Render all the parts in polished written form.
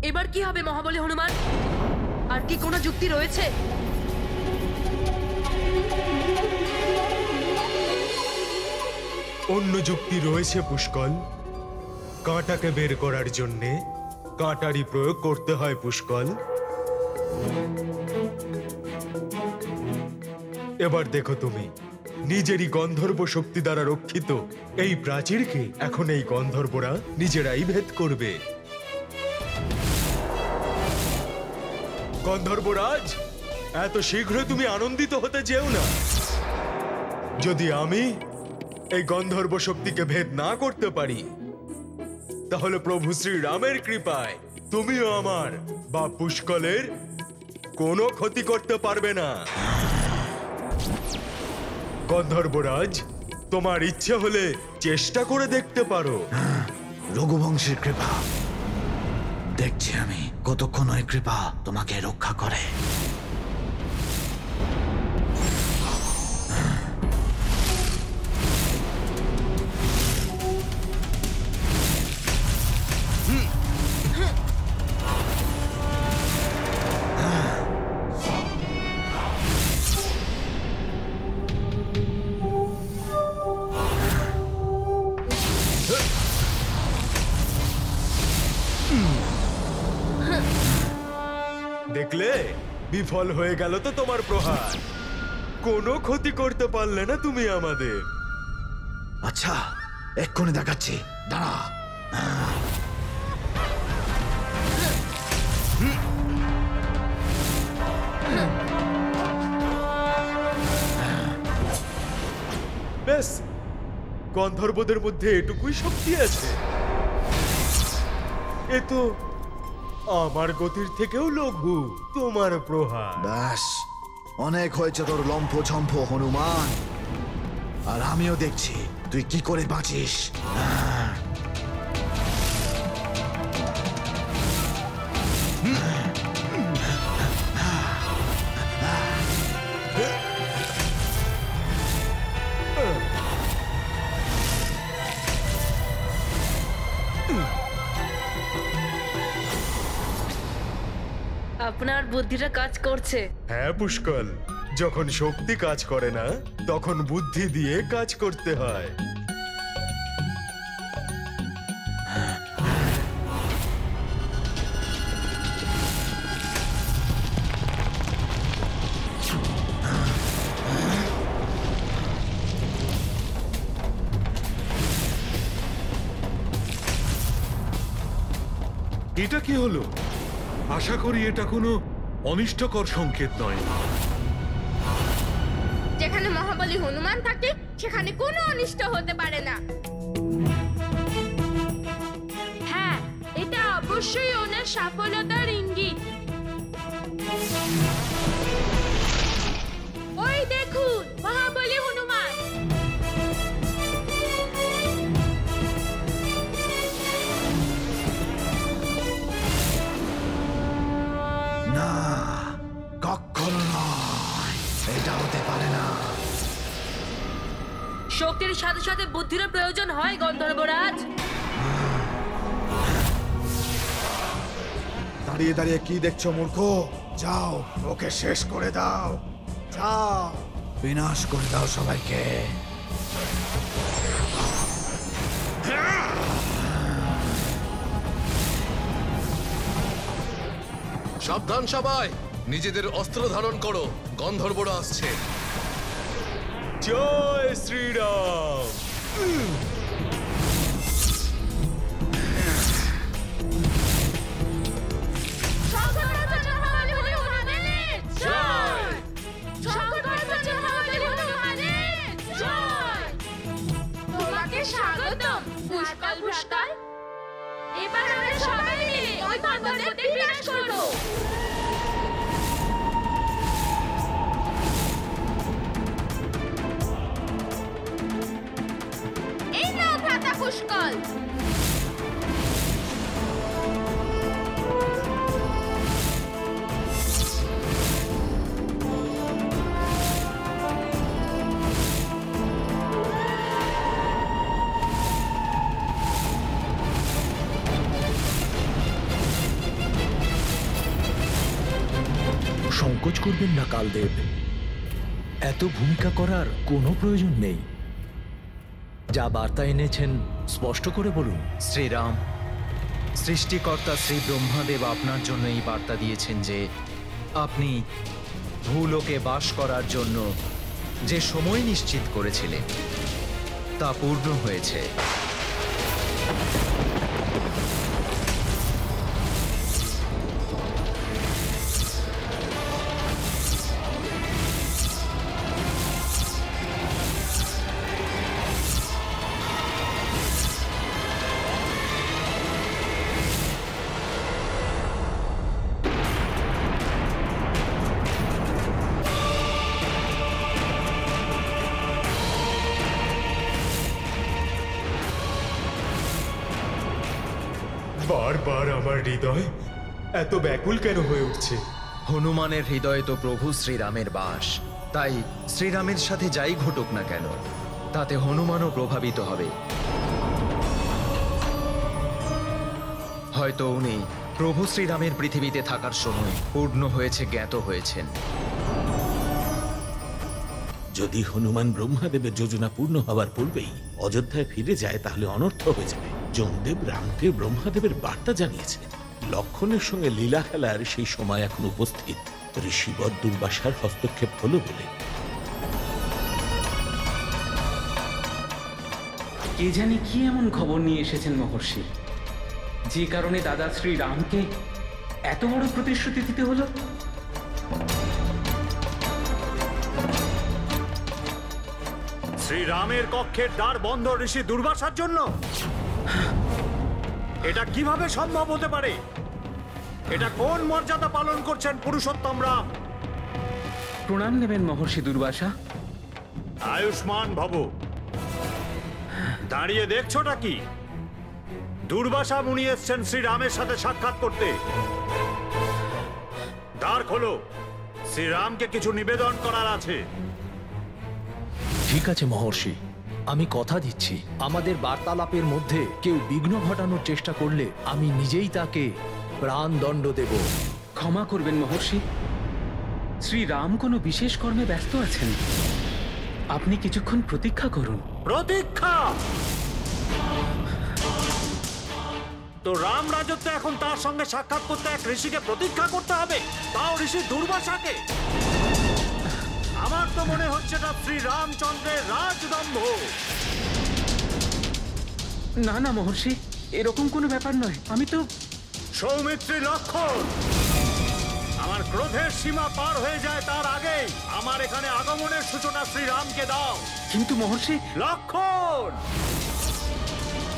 এবার কি হবে মহাবলী হনুমান? আর কি কোনো যুক্তি রয়েছে? অন্য যুক্তি রয়েছে পুষ্কল। কাঁটাকে বের করার জন্যে কাঁটারই প্রয়োগ করতে হয় পুষ্কল। এবার দেখো তুমি, নিজেরই গন্ধর্ব শক্তি দ্বারা রক্ষিত এই প্রাচীরকে এখন এই গন্ধর্বরা নিজেরাই ভেদ করবে। গন্ধর্বরাজ, এত শীঘ্র তুমি আনন্দিত হতে যেও না। যদি আমি এই গন্ধর্ব শক্তিকে ভেদ না করতে পারি, তাহলে প্রভু শ্রীরামের কৃপায় তুমিও আমার বা পুষ্কলের কোনো ক্ষতি করতে পারবে না। গন্ধর্বরাজ, তোমার ইচ্ছে হলে চেষ্টা করে দেখতে পারো। রঘুবংশের কৃপা, দেখছি আমি কতক্ষণ ওই কৃপা তোমাকে রক্ষা করে। দেখলে, বিফল হয়ে গেল তো তোমার প্রহার। কোনো ক্ষতি করতে পারলে না তুমি আমাদের। আচ্ছা, এক্ষুনি দেখাচ্ছি, দাঁড়া। বেশ, গন্ধর্বদের মধ্যে এটুকুই শক্তি আছে। এ তো আমার গতির থেকেও লঘু তোমার প্রহার। ব্যাস, অনেক হয়েছে তোর লম্ফ ঝম্ফ হনুমান। আর আমিও দেখছি তুই কি করে বাঁচিস। আপনার বুদ্ধিটা কাজ করছে। হ্যাঁ পুষ্কল, যখন শক্তি কাজ করে না, তখন বুদ্ধি দিয়ে কাজ করতে হয়। এটা কি হলো? আশা করি এটা কোনো অনিষ্টকর সংকেত নয়। যেখানে মহাবলী হনুমান থাকে সেখানে কোনো অনিষ্ট হতে পারে না। হ্যাঁ, এটা অবশ্যই ওনার সফলতার ইঙ্গিত। ওই দেখুন, মহাবলী হনুমান। না, কখনো নয়, এটা হতে পারে না। শক্তির সাথে সাথে বুদ্ধিরও প্রয়োজন হয় গন্ধর্বরাজ। দাঁড়িয়ে দাঁড়িয়ে কি দেখছো মূর্খ? যাও, ওকে শেষ করে দাও। যাও, বিনাশ করে দাও সবাইকে। সাবধান সবাই, নিজেদের অস্ত্র ধারণ করো, গন্ধর্বরা আসছে। জয় শ্রীরাম। তোমাকে স্বাগতম পুষ্কল ভ্রাতা। এবার আমরা সবাই মিলে ওই গন্ধর্বদের বিনাশ করব। এই নাও ভ্রাতা পুষ্কল। সংকোচ করবেন না কালদেব, এত ভূমিকা করার কোনো প্রয়োজন নেই। যা বার্তা এনেছেন স্পষ্ট করে বলুন। শ্রীরাম, সৃষ্টিকর্তা শ্রী ব্রহ্মাদেব আপনার জন্য এই বার্তা দিয়েছেন যে আপনি ভূলোকে বাস করার জন্য যে সময় নিশ্চিত করেছিলেন তা পূর্ণ হয়েছে। বারবার আমার হৃদয় এত ব্যাকুল কেন হয়ে উঠছে? হনুমানের হৃদয়ে তো প্রভু শ্রীরামের বাস, তাই শ্রীরামের সাথে যাই ঘটুক না কেন তাতে হনুমানও প্রভাবিত হবে। হয়তো উনি প্রভু শ্রীরামের পৃথিবীতে থাকার সময় পূর্ণ হয়েছে, জ্ঞাত হয়েছেন। যদি হনুমান ব্রহ্মাদেবের যোজনা পূর্ণ হওয়ার পূর্বেই অযোধ্যায় ফিরে যায় তাহলে অনর্থ হয়ে যাবে। যমদেব রামকে ব্রহ্মাদেবের বার্তা জানিয়েছে, লক্ষণের সঙ্গে লীলা খেলার সেই সময় এখন উপস্থিত। ঋষিবর দুর্বাসার হস্তক্ষেপ হলো বলে। কে জানি কি এমন খবর নিয়ে এসেছেন মহর্ষি, যে কারণে দাদা শ্রী রামকে এত বড় প্রতিশ্রুতি দিতে হলো। শ্রীরামের কক্ষের দ্বার বন্ধ ঋষি দুর্বাসার জন্য? এটা কিভাবে সম্ভব হতে পারে? এটা কোন মর্যাদা পালন করছেন পুরুষোত্তম রাম? প্রণাম নেবেন মহর্ষি দুর্বাসা। আয়ুষ্মান ভব। দাঁড়িয়ে দেখছোটা কি? দুর্বাসা মুনি এসছেন শ্রীরামের সাথে সাক্ষাৎ করতে। দ্বার খোলো, শ্রীরামকে কিছু নিবেদন করার আছে। ঠিক আছে মহর্ষি, আমি কথা দিচ্ছি আমাদের বার্তালাপের মধ্যে কেউ বিঘ্ন ঘটানোর চেষ্টা করলে আমি নিজেই তাকে প্রাণদণ্ড দেব। ক্ষমা করবেন মহর্ষি, শ্রীরাম কোনো বিশেষ কর্মে ব্যস্ত আছেন। আপনি কিছুক্ষণ প্রতীক্ষা করুন। প্রতীক্ষা? তো রাম রাজত্ব এখন তার সঙ্গে সাক্ষাৎ করতে এক ঋষিকে প্রতীক্ষা করতে হবে, তাও ঋষি দুর্বাসাকে? আমার তো মনে হচ্ছে না শ্রী রামচন্দ্রের রাজদম্ভ। না না মহর্ষি, এরকম কোনো ব্যাপার নয়। আমি তো সৌমিত্রী লক্ষণ, আমার ক্রোধের সীমা পার হয়ে যায় তার আগেই আমার এখানে আগমনের সূচনা শ্রীরামকে দাও। কিন্তু মহর্ষি। লক্ষণ,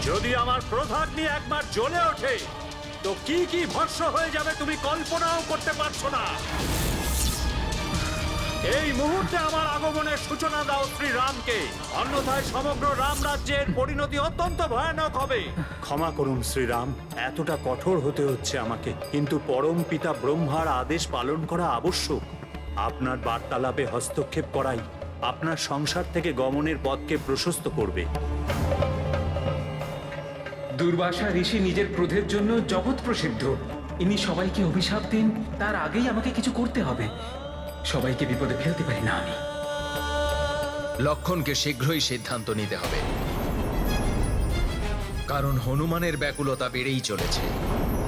যদি আমার ক্রোধাগ্নি একবার জ্বলে ওঠে তো কি কি ভস্ম হয়ে যাবে তুমি কল্পনাও করতে পারছো না। এই মুহূর্তে আমার আগমনের সূচনা দাও শ্রীরামকে, অন্যথায় সমগ্র রাম রাজ্যের পরিণতি অত্যন্ত ভয়ানক হবে। ক্ষমা করুন শ্রীরাম, এতটা কঠোর হতে হচ্ছে আমাকে, কিন্তু পরম পিতা ব্রহ্মার আদেশ পালন করা আবশ্যক। আপনার বার্তালাপে হস্তক্ষেপ করাই আপনার সংসার থেকে গমনের পথকে প্রশস্ত করবে। দুর্বাসা ঋষি নিজের ক্রোধের জন্য জগৎ প্রসিদ্ধ। ইনি সবাইকে অভিশাপ দিন, তার আগেই আমাকে কিছু করতে হবে। সবাইকে বিপদে ফেলতে পারি না আমি। লক্ষণকে শীঘ্রই সিদ্ধান্ত নিতে হবে, কারণ হনুমানের ব্যাকুলতা বেড়েই চলেছে।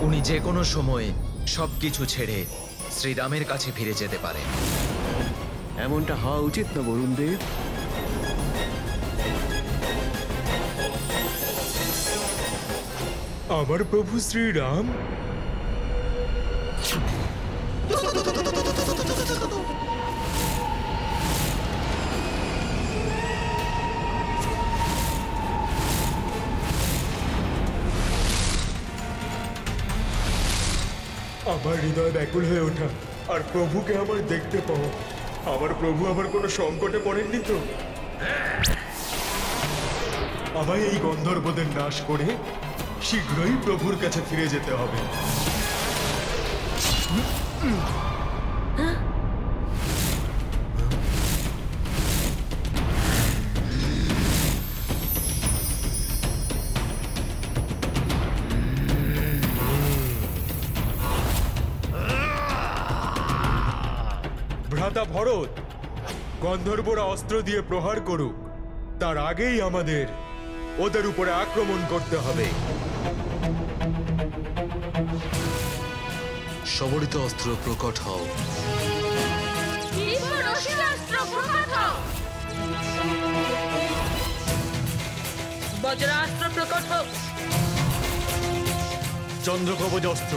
উনি যে কোনো সময় সবকিছু ছেড়ে শ্রীরামের কাছে ফিরে যেতে পারেন। এমনটা হওয়া উচিত না বরুণ দেব। আমার প্রভু শ্রীরাম? আমার হৃদয় ব্যাকুল হয়ে ওঠা আর প্রভুকে আমার দেখতে পাওয়া। আমার প্রভু আমার কোনো সংকটে পড়েননি তো? আমায় এই গন্ধর্বদের নাশ করে শীঘ্রই প্রভুর কাছে ফিরে যেতে হবে। ভ্রাতা ভরত গন্ধর্বরা অস্ত্র দিয়ে প্রহার করুক, তার আগেই আমাদের ওদের উপরে আক্রমণ করতে হবে। সবরিত অস্ত্র প্রকট হও। বজ্রাস্ত্র প্রকট হোক। চন্দ্রকবচ অস্ত্র।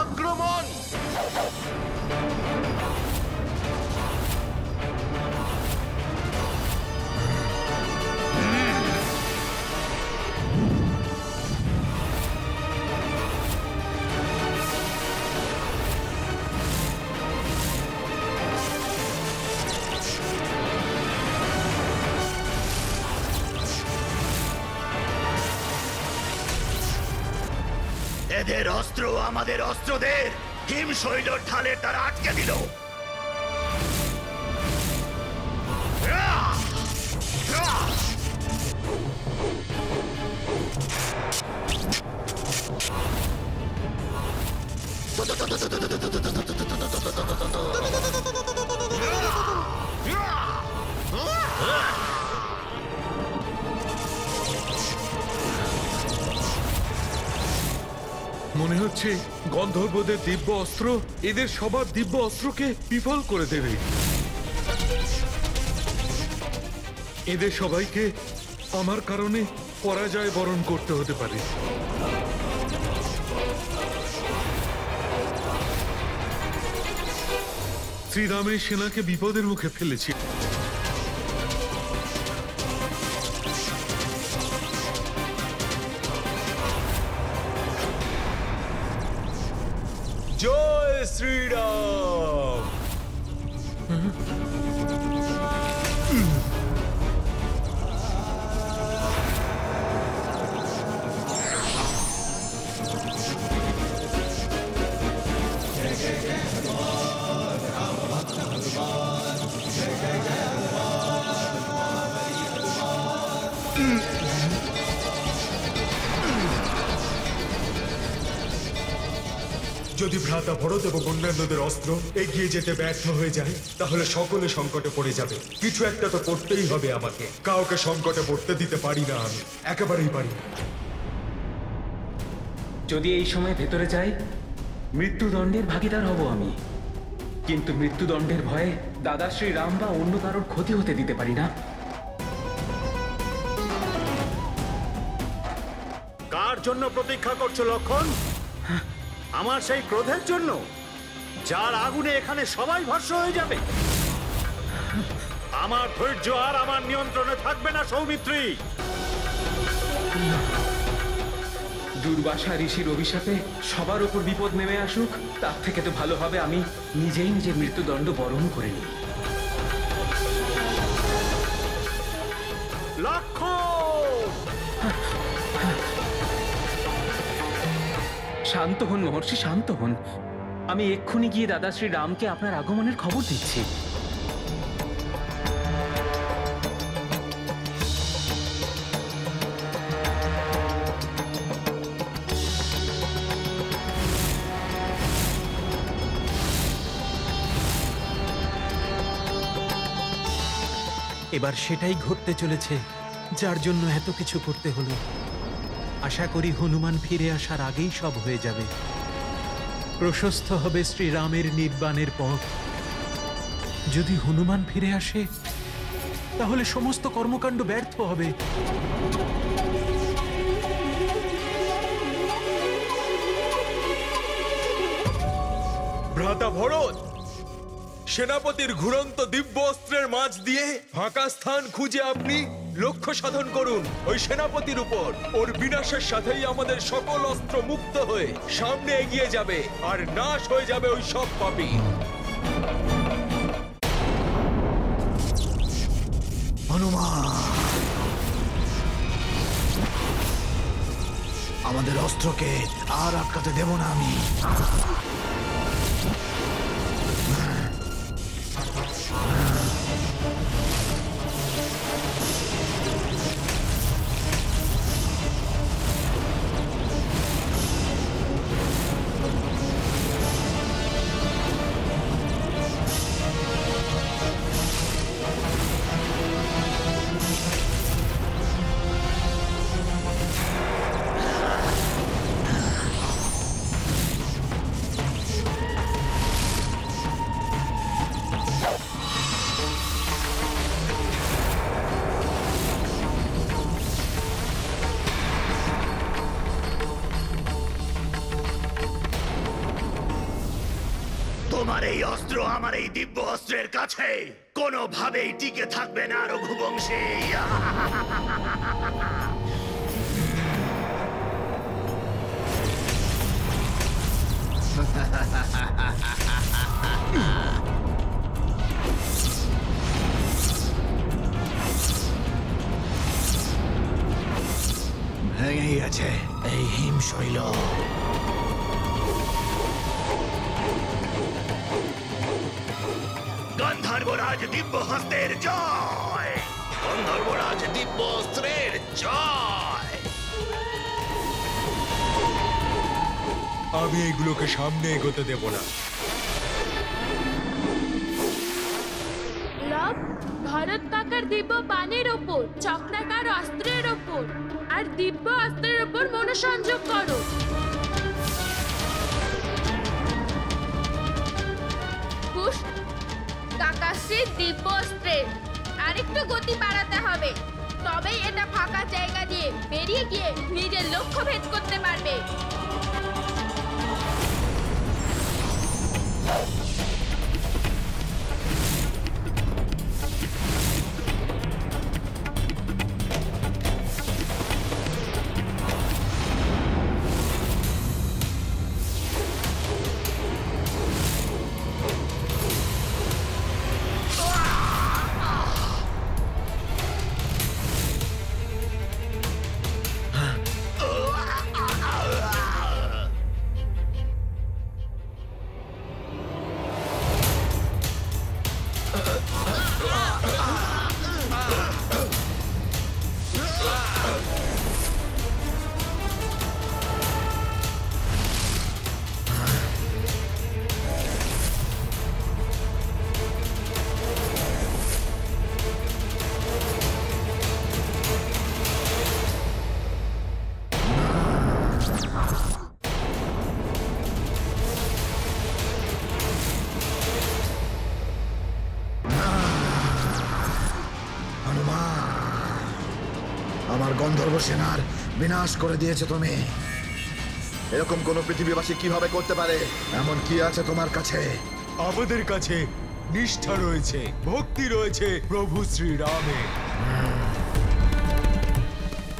আক্রমণ! এদের অস্ত্র আমাদের অস্ত্রদের হিমশৈল ঢালে তারা আটকে দিল। মনে হচ্ছে গন্ধর্বদের দিব্য অস্ত্র এদের সবার দিব্য অস্ত্রকে বিফল করে দেবে। এদের সবাইকে আমার কারণে পরাজয় বরণ করতে হতে পারে। শ্রীরামের সেনাকে বিপদের মুখে ফেলেছি। জয় শ্রীরাম। যদি ভ্রাতা ভরত এবং অন্যান্যদের অস্ত্র এগিয়ে যেতে ব্যর্থ হয়ে যায় তাহলে সকলে সংকটে পড়ে যাবে। কিছু একটা তো করতেই হবে আমাকে। কাউকে সংকটে পড়তে দিতে পারি না আমি, একেবারেই পারি না। যদি এই সময় ভেতরে যাই মৃত্যুদণ্ডের ভাগিদার হব আমি, কিন্তু মৃত্যুদণ্ডের ভয়ে দাদা শ্রী রাম বা অন্য কারোর ক্ষতি হতে দিতে পারি না। কার জন্য প্রতীক্ষা করছো লক্ষণ? আমার সেই ক্রোধের জন্য, যার আগুনে এখানে সবাই ভস্ম হয়ে যাবে? আমার ধৈর্য আর আমার নিয়ন্ত্রণে থাকবে না সৌমিত্রী। দুর্বাসা ঋষির অভিশাপে সবার উপর বিপদ নেমে আসুক, তার থেকে তো ভালো হবে আমি নিজেই নিজের মৃত্যুদণ্ড বরণ করে নিই। শান্ত হন মহর্ষি, শান্ত হন। আমি এক্ষুনি গিয়ে দাদা শ্রী রামকে আপনার আগমনের খবর দিচ্ছি। এবার সেটাই ঘটতে চলেছে যার জন্য এত কিছু করতে হলো। আশা করি হনুমান ফিরে আসার আগেই সব হয়ে যাবে। প্রশস্ত হবে শ্রীরামের নির্বাণের পথ। যদি হনুমান ফিরে আসে তাহলে সমস্ত কর্মকাণ্ড ব্যর্থ হবে। ভ্রাতা ভরত, সেনাপতির ঘুরন্ত দিব্য অস্ত্রের মাঝ দিয়ে ফাঁকা স্থান খুঁজে আপনি লক্ষ্য সাধন করুন ওই সেনাপতির উপর। ওর বিনাশের সাথেই আমাদের সকল অস্ত্র মুক্ত হয়ে সামনে এগিয়ে যাবে আর নাশ হয়ে যাবে ওই সব পাপী। হনুমান, আমাদের অস্ত্রকে আর আটকাতে দেব না আমি। আমার এই অস্ত্র আমার এই দিব্য অস্ত্রের কাছে কোনোভাবেই টিকে থাকবে না রঘুবংশী। ভেঙেই আছে এই হিমশৈল। গন্ধর্বরাজ দিব্য হস্তের জয়! গন্ধর্বরাজ দিব্য অস্ত্রের জয়! আমি এগুলোকে সামনে এগোতে দেব না। লব ভরত কাকার দিব্য বাণের ওপর, চক্রাকার অস্ত্রের ওপর আর দিব্য অস্ত্রের ওপর মনোসংযোগ করো। পুশ কাকাশ্রীর দিব্য অস্ত্রের আরেকটু গতি বাড়াতে হবে, তবেই এটা ফাঁকা জায়গা দিয়ে বেরিয়ে গিয়ে নিজের লক্ষ্য ভেদ করতে পারবে। আমার গন্ধর্ব সেনার বিনাশ করে দিয়েছে তুমি। এরকম কোন পৃথিবীবাসী কিভাবে করতে পারে? এমন কি আছে তোমার কাছে? আমাদের কাছে নিষ্ঠা রয়েছে, ভক্তি রয়েছে প্রভু শ্রীরামের।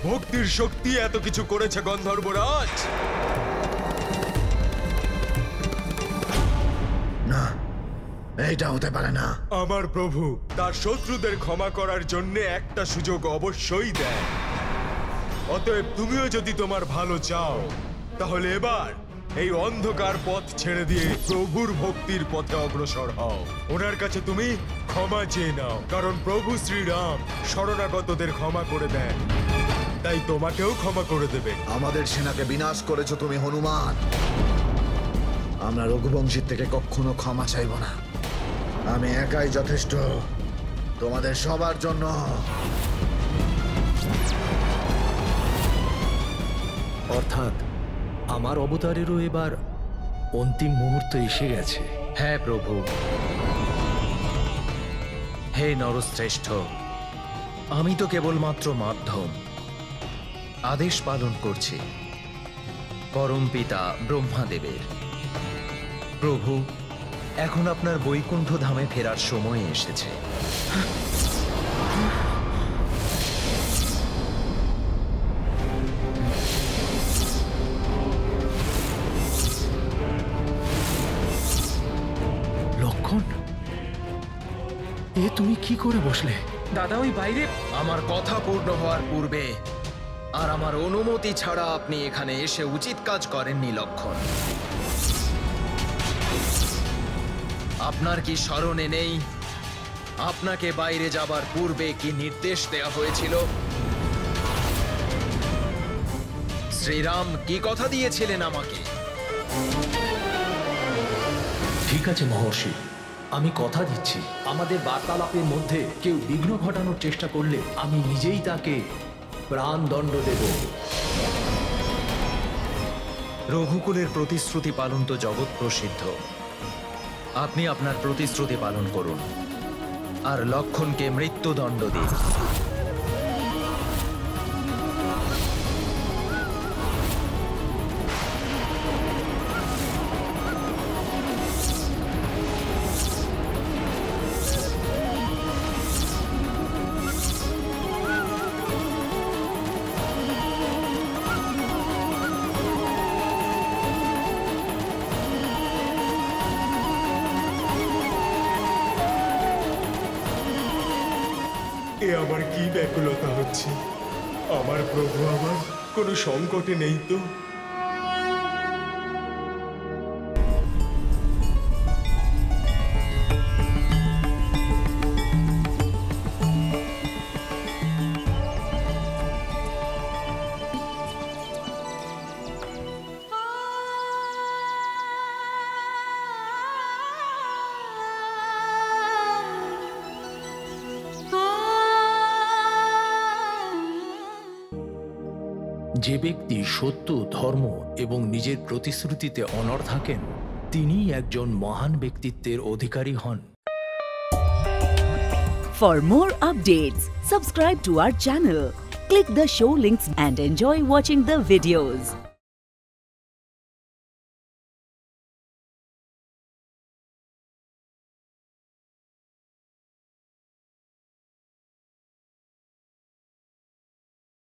ভক্তির শক্তি এত কিছু করেছে গন্ধর্বরাজ। না, এইটা হতে পারে না। আমার প্রভু তার শত্রুদের ক্ষমা করার জন্য একটা সুযোগ অবশ্যই দেয়। অতএব তুমিও যদি তোমার ভালো চাও, তাহলে এবার এই অন্ধকার পথ ছেড়ে দিয়ে প্রভুর ভক্তির পথে অগ্রসর হও। ওনার কাছে তুমি ক্ষমা চেয়ে নাও, কারণ প্রভু শ্রীরাম শরণাগতদের ক্ষমা করে দেন, তাই তোমাকেও ক্ষমা করে দেবে। আমাদের সেনাকে বিনাশ করেছো তুমি হনুমান। আমরা রঘুবংশীর থেকে কখনো ক্ষমা চাইব না। আমি একাই যথেষ্ট তোমাদের সবার জন্য। অর্থাৎ আমার অবতারেরও এবার অন্তিম মুহূর্ত এসে গেছে। হ্যাঁ প্রভু। হে নরশ্রেষ্ঠ, আমি তো কেবলমাত্র মাধ্যম, আদেশ পালন করছি পরম পিতা ব্রহ্মাদেবের। প্রভু, এখন আপনার বৈকুণ্ঠ ধামে ফেরার সময় এসেছে। লক্ষণ, এ তুমি কি করে বসলে? দাদা ওই বাইরে। আমার কথা পূর্ণ হওয়ার পূর্বে আর আমার অনুমতি ছাড়া আপনি এখানে এসে উচিত কাজ করেননি লক্ষণ। আপনার কি স্মরণে নেই আপনাকে বাইরে যাবার পূর্বে কি নির্দেশ দেওয়া হয়েছিল? শ্রীরাম কি কথা দিয়েছিলেন আমাকে? ঠিক আছে মহর্ষি, আমি কথা দিচ্ছি, আমাদের বার্তালাপের মধ্যে কেউ বিঘ্ন ঘটানোর চেষ্টা করলে আমি নিজেই তাকে প্রাণদণ্ড দেব। রঘুকুলের প্রতিশ্রুতি পালন তো জগৎ প্রসিদ্ধ। আপনি আপনার প্রতিশ্রুতি পালন করুন আর লক্ষণকে মৃত্যুদণ্ড দিন। এ আমার কি ব্যাকুলতা হচ্ছে। আমার প্রভু আমার কোনো সংকটে নেই তো? যে ব্যক্তি সত্য, ধর্ম এবং নিজের প্রতিশ্রুতিতে অনড় থাকেন তিনিই একজন মহান ব্যক্তিত্বের অধিকারী হন। For more updates, subscribe to our channel, click the show links and enjoy watching the videos.